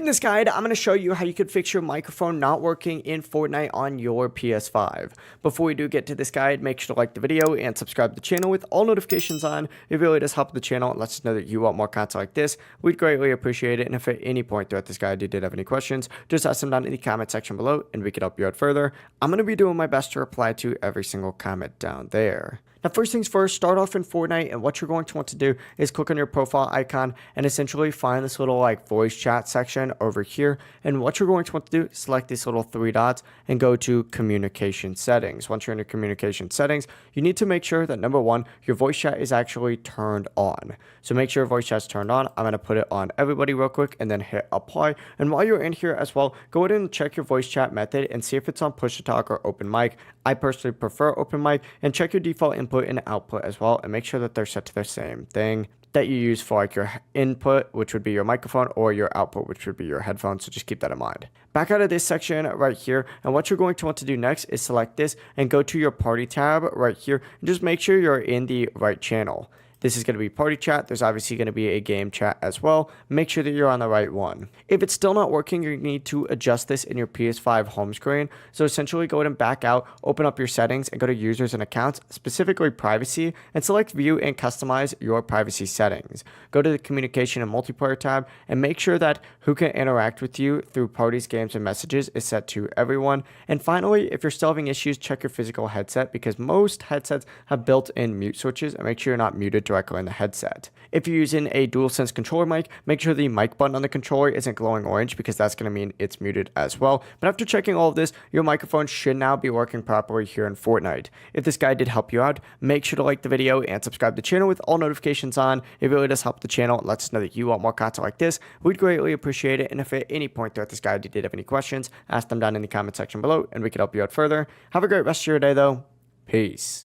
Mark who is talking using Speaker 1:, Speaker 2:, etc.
Speaker 1: In this guide, I'm going to show you how you could fix your microphone not working in Fortnite on your PS5. Before we do get to this guide, make sure to like the video and subscribe to the channel with all notifications on. It really does help the channel and lets us know that you want more content like this. We'd greatly appreciate it, and if at any point throughout this guide you did have any questions, just ask them down in the comment section below and we can help you out further. I'm going to be doing my best to reply to every single comment down there. Now, first things first, start off in Fortnite, and what you're going to want to do is click on your profile icon and essentially find this little voice chat section over here. And what you're going to want to do is select these little three dots and go to communication settings. Once you're in your communication settings, you need to make sure that number one, your voice chat is actually turned on. So make sure your voice chat's turned on. I'm going to put it on everybody real quick and then hit apply. And while you're in here as well, go ahead and check your voice chat method and see if it's on push to talk or open mic. I personally prefer open mic, and check your default input and output as well, and make sure that they're set to the same thing that you use for your input, which would be your microphone, or your output, which would be your headphones. So just keep that in mind. Back out of this section right here, and what you're going to want to do next is select this and go to your party tab right here and just make sure you're in the right channel. This is going to be party chat. There's obviously going to be a game chat as well. Make sure that you're on the right one. If it's still not working, you need to adjust this in your PS5 home screen. So essentially go ahead and back out, open up your settings and go to users and accounts, specifically privacy, and select view and customize your privacy settings. Go to the communication and multiplayer tab and make sure that who can interact with you through parties, games, and messages is set to everyone. And finally, if you're still having issues, check your physical headset, because most headsets have built-in mute switches, and make sure you're not muted directly in the headset. If you're using a DualSense controller mic, make sure the mic button on the controller isn't glowing orange, because that's going to mean it's muted as well. But after checking all of this, your microphone should now be working properly here in Fortnite. If this guide did help you out, make sure to like the video and subscribe to the channel with all notifications on. It really does help the channel and lets us know that you want more content like this. We'd greatly appreciate it, and if at any point throughout this guide you did have any questions, ask them down in the comment section below and we can help you out further. Have a great rest of your day though. Peace.